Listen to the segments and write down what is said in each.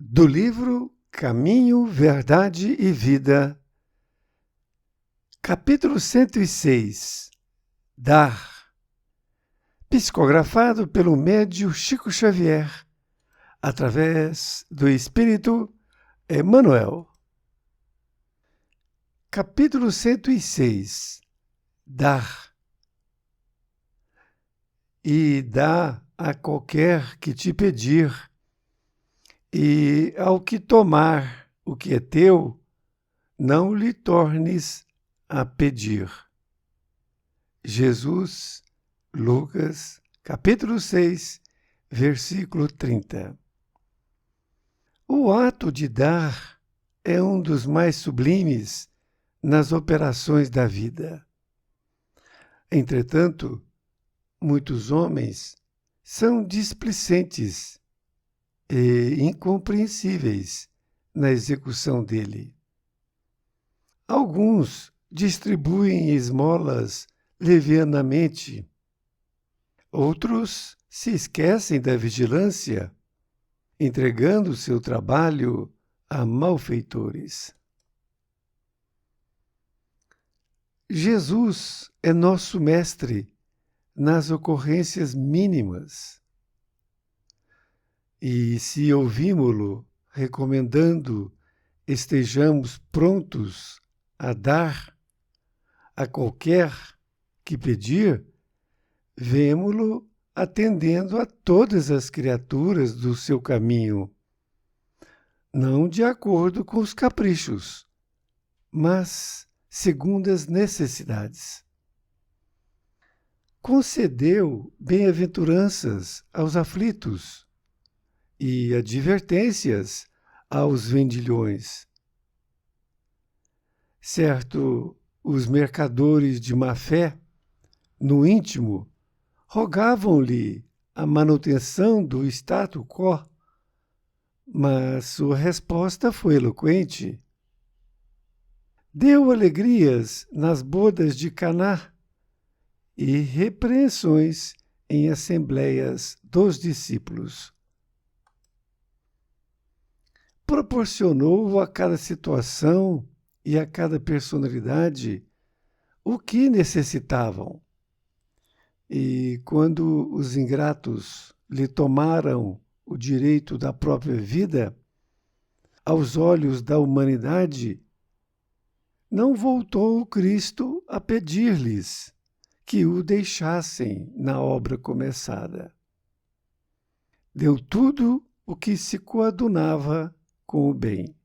Do livro Caminho, Verdade e Vida, capítulo 106, Dar, psicografado pelo médium Chico Xavier, através do Espírito Emmanuel. Capítulo 106, Dar. E dá a qualquer que te pedir, e ao que tomar o que é teu, não lhe tornes a pedir. Jesus, Lucas, capítulo 6, versículo 30. O ato de dar é um dos mais sublimes nas operações da vida. Entretanto, muitos homens são displicentes e incompreensíveis na execução dele. Alguns distribuem esmolas levianamente, outros se esquecem da vigilância, entregando seu trabalho a malfeitores. Jesus é nosso mestre nas ocorrências mínimas. E se ouvimos-lo recomendando estejamos prontos a dar a qualquer que pedir, vemo-lo atendendo a todas as criaturas do seu caminho, não de acordo com os caprichos, mas segundo as necessidades. Concedeu bem-aventuranças aos aflitos e advertências aos vendilhões. Certo, os mercadores de má-fé, no íntimo, rogavam-lhe a manutenção do status quo, mas sua resposta foi eloquente. Deu alegrias nas bodas de Caná e repreensões em assembleias dos discípulos. Proporcionou a cada situação e a cada personalidade o que necessitavam. E quando os ingratos lhe tomaram o direito da própria vida, aos olhos da humanidade, não voltou o Cristo a pedir-lhes que o deixassem na obra começada. Deu tudo o que se coadunava com o bem.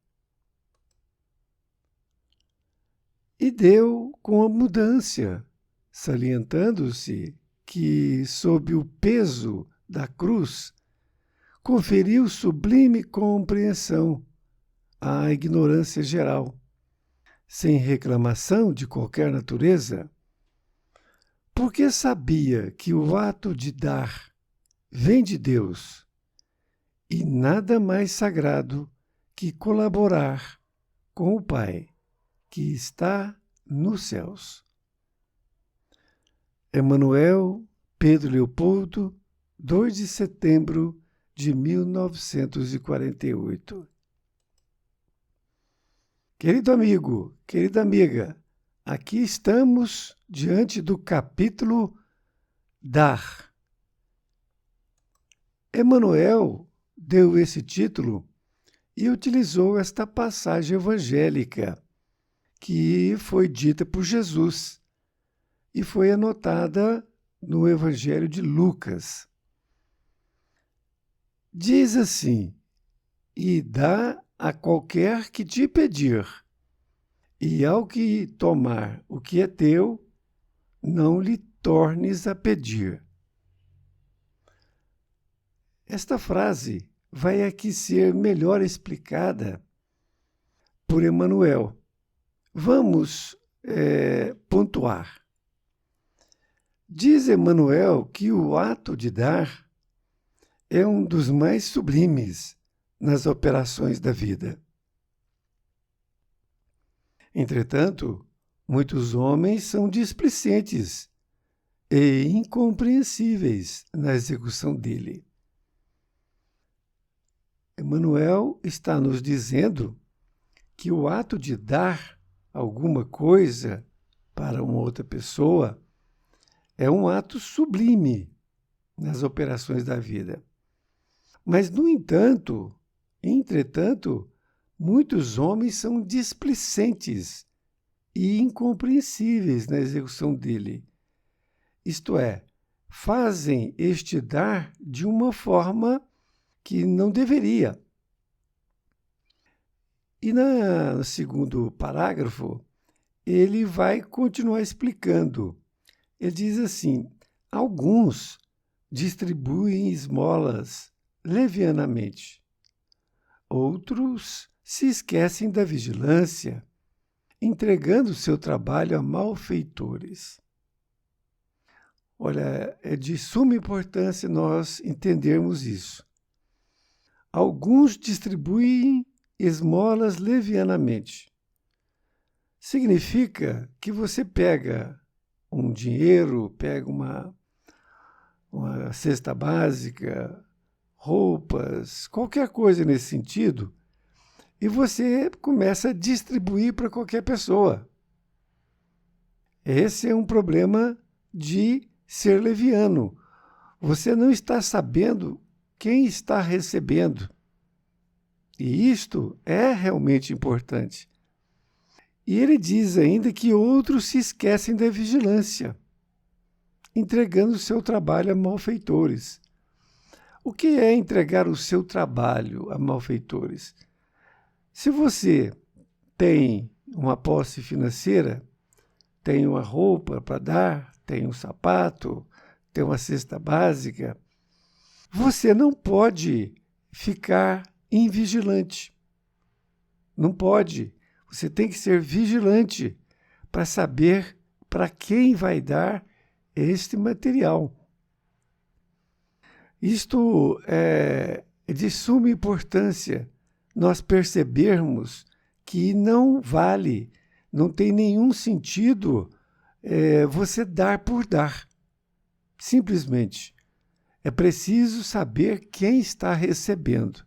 E deu com abundância, salientando-se que, sob o peso da cruz, conferiu sublime compreensão à ignorância geral, sem reclamação de qualquer natureza, porque sabia que o ato de dar vem de Deus e nada mais sagrado que colaborar com o Pai, que está nos céus. Emanuel Pedro Leopoldo, 2 de setembro de 1948. Querido amigo, querida amiga, aqui estamos diante do capítulo Dar. Emanuel deu esse título e utilizou esta passagem evangélica que foi dita por Jesus e foi anotada no Evangelho de Lucas. Diz assim: e dá a qualquer que te pedir, e ao que tomar o que é teu, não lhe tornes a pedir. Esta frase vai aqui ser melhor explicada por Emanuel. Vamos pontuar. Diz Emanuel que o ato de dar é um dos mais sublimes nas operações da vida. Entretanto, muitos homens são displicentes e incompreensíveis na execução dele. Emmanuel está nos dizendo que o ato de dar alguma coisa para uma outra pessoa é um ato sublime nas operações da vida. Mas, no entanto, entretanto, muitos homens são displicentes e incompreensíveis na execução dele. Isto é, fazem este dar de uma forma que não deveria. E no segundo parágrafo, ele vai continuar explicando. Ele diz assim: alguns distribuem esmolas levianamente, outros se esquecem da vigilância, entregando seu trabalho a malfeitores. Olha, é de suma importância nós entendermos isso. Alguns distribuem esmolas levianamente. Significa que você pega um dinheiro, pega uma cesta básica, roupas, qualquer coisa nesse sentido, e você começa a distribuir para qualquer pessoa. Esse é um problema de ser leviano. Você não está sabendo quem está recebendo. E isto é realmente importante. E ele diz ainda que outros se esquecem da vigilância, entregando o seu trabalho a malfeitores. O que é entregar o seu trabalho a malfeitores? Se você tem uma posse financeira, tem uma roupa para dar, tem um sapato, tem uma cesta básica, você não pode ficar invigilante. Não pode. Você tem que ser vigilante para saber para quem vai dar este material. Isto é de suma importância nós percebermos que não vale, não tem nenhum sentido você dar por dar. Simplesmente. É preciso saber quem está recebendo,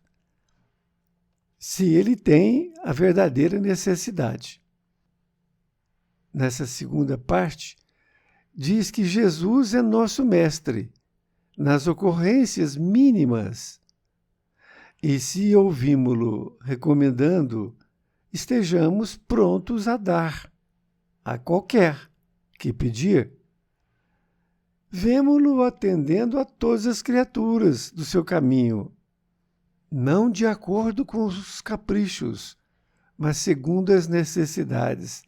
se ele tem a verdadeira necessidade. Nessa segunda parte, diz que Jesus é nosso mestre nas ocorrências mínimas. E se ouvimos-lo recomendando, estejamos prontos a dar a qualquer que pedir. Vemo-lo atendendo a todas as criaturas do seu caminho, não de acordo com os caprichos, mas segundo as necessidades.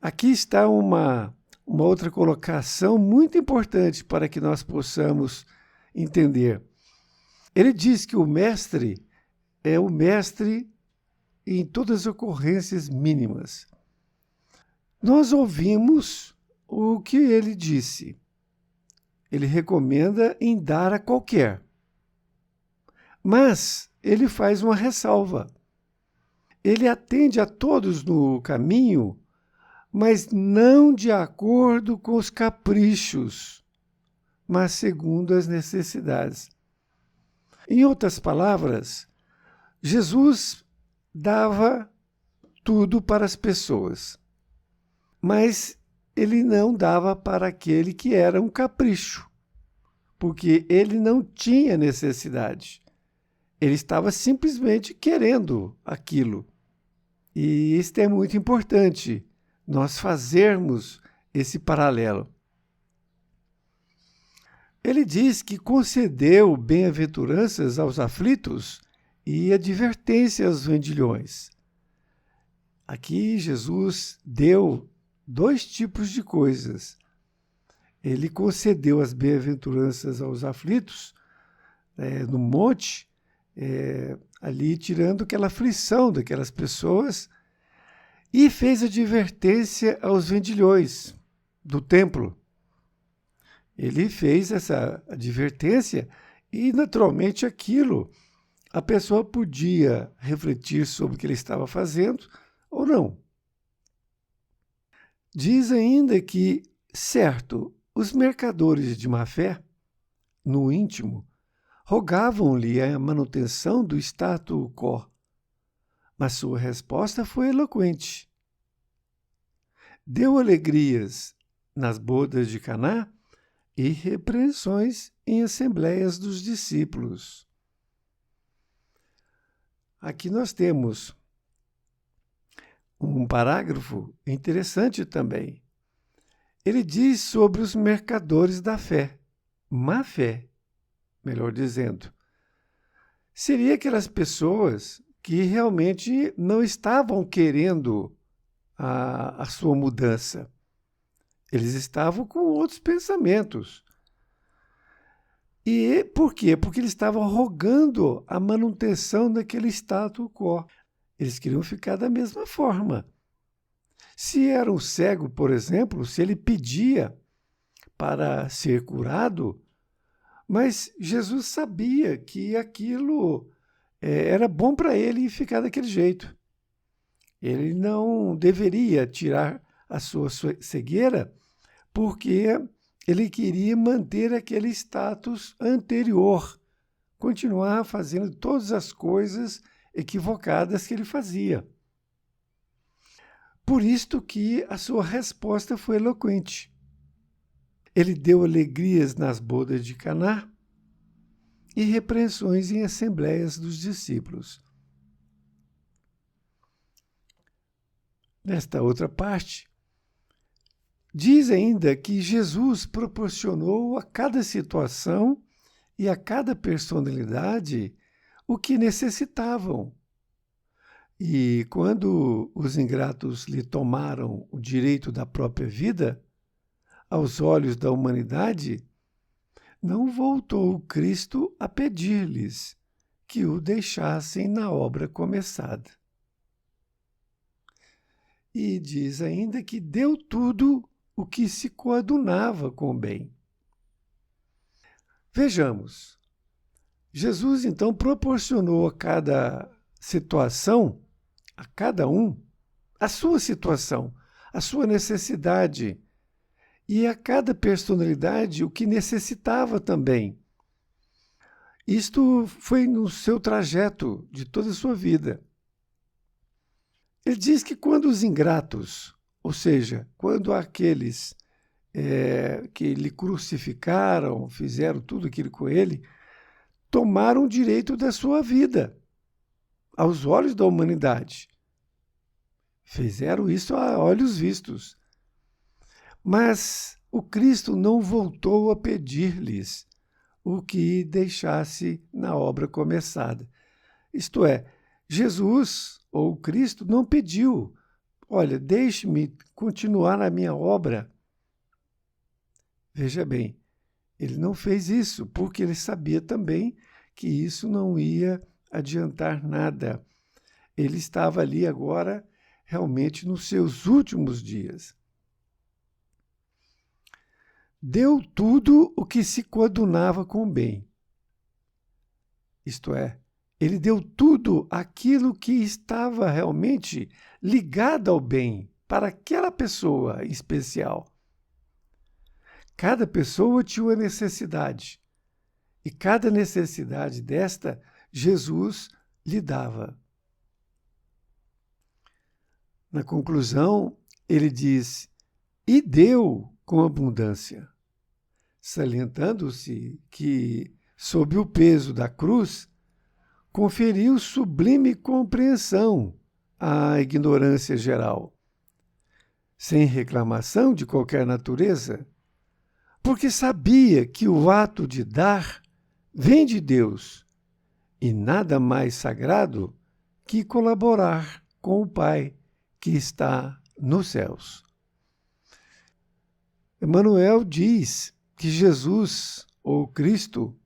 Aqui está uma outra colocação muito importante para que nós possamos entender. Ele diz que o mestre é o mestre em todas as ocorrências mínimas. Nós ouvimos o que ele disse. Ele recomenda em dar a qualquer. Mas ele faz uma ressalva. Ele atende a todos no caminho, mas não de acordo com os caprichos, mas segundo as necessidades. Em outras palavras, Jesus dava tudo para as pessoas, mas ele não dava para aquele que era um capricho, porque ele não tinha necessidade. Ele estava simplesmente querendo aquilo. E isso é muito importante, nós fazermos esse paralelo. Ele diz que concedeu bem-aventuranças aos aflitos e advertência aos vendilhões. Aqui Jesus deu dois tipos de coisas. Ele concedeu as bem-aventuranças aos aflitos no monte, ali tirando aquela aflição daquelas pessoas, e fez advertência aos vendilhões do templo. Ele fez essa advertência e, naturalmente, aquilo a pessoa podia refletir sobre o que ele estava fazendo ou não. Diz ainda que, certo, os mercadores de má-fé, no íntimo, rogavam-lhe a manutenção do status quo, mas sua resposta foi eloquente. Deu alegrias nas bodas de Caná e repreensões em assembleias dos discípulos. Aqui nós temos um parágrafo interessante também. Ele diz sobre os mercadores da fé, má fé, melhor dizendo. Seria aquelas pessoas que realmente não estavam querendo a sua mudança. Eles estavam com outros pensamentos. E por quê? Porque eles estavam rogando a manutenção daquele status quo. Eles queriam ficar da mesma forma. Se era um cego, por exemplo, se ele pedia para ser curado, mas Jesus sabia que aquilo era bom para ele ficar daquele jeito. Ele não deveria tirar a sua cegueira porque ele queria manter aquele status anterior, continuar fazendo todas as coisas equivocadas que ele fazia. Por isto que a sua resposta foi eloquente. Ele deu alegrias nas bodas de Caná e repreensões em assembleias dos discípulos. Nesta outra parte, diz ainda que Jesus proporcionou a cada situação e a cada personalidade o que necessitavam. E quando os ingratos lhe tomaram o direito da própria vida, aos olhos da humanidade, não voltou Cristo a pedir-lhes que o deixassem na obra começada. E diz ainda que deu tudo o que se coadunava com o bem. Vejamos, Jesus então proporcionou a cada situação, a cada um, a sua situação, a sua necessidade, e a cada personalidade o que necessitava também. Isto foi no seu trajeto de toda a sua vida. Ele diz que quando os ingratos, ou seja, quando aqueles que lhe crucificaram, fizeram tudo aquilo com ele, tomaram o direito da sua vida, aos olhos da humanidade. Fizeram isso a olhos vistos. Mas o Cristo não voltou a pedir-lhes o que deixasse na obra começada. Isto é, Jesus, ou Cristo, não pediu, olha, deixe-me continuar na minha obra. Veja bem, ele não fez isso, porque ele sabia também que isso não ia adiantar nada. Ele estava ali agora, realmente, nos seus últimos dias. Deu tudo o que se coadunava com o bem. Isto é, ele deu tudo aquilo que estava realmente ligado ao bem para aquela pessoa em especial. Cada pessoa tinha uma necessidade, e cada necessidade desta, Jesus lhe dava. Na conclusão, ele diz, e deu com abundância, salientando-se que, sob o peso da cruz, conferiu sublime compreensão à ignorância geral, sem reclamação de qualquer natureza, porque sabia que o ato de dar vem de Deus e nada mais sagrado que colaborar com o Pai que está nos céus. Emmanuel diz que Jesus, ou Cristo,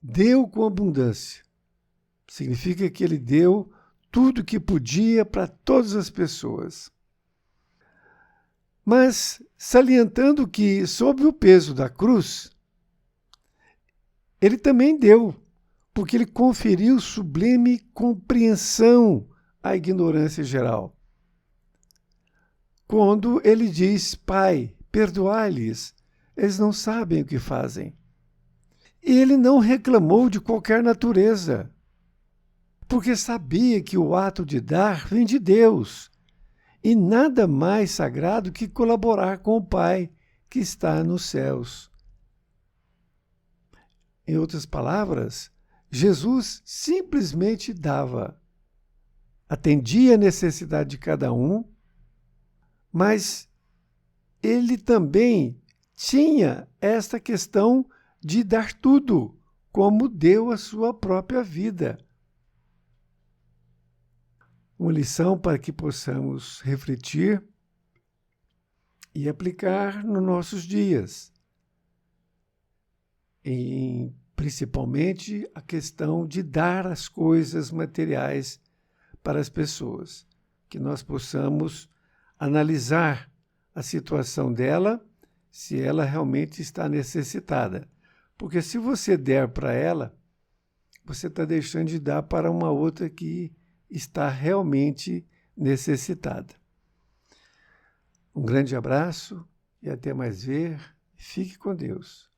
deu com abundância. Significa que ele deu tudo que podia para todas as pessoas. Mas salientando que, sob o peso da cruz, ele também deu, porque ele conferiu sublime compreensão à ignorância geral. Quando ele diz, Pai, perdoai-lhes, eles não sabem o que fazem. Ele não reclamou de qualquer natureza, porque sabia que o ato de dar vem de Deus, e nada mais sagrado que colaborar com o Pai que está nos céus. Em outras palavras, Jesus simplesmente dava, atendia a necessidade de cada um, mas ele também tinha esta questão de dar tudo, como deu a sua própria vida. Uma lição para que possamos refletir e aplicar nos nossos dias. Principalmente a questão de dar as coisas materiais para as pessoas. Que nós possamos analisar a situação dela, se ela realmente está necessitada. Porque se você der para ela, você está deixando de dar para uma outra que está realmente necessitada. Um grande abraço e até mais ver. Fique com Deus.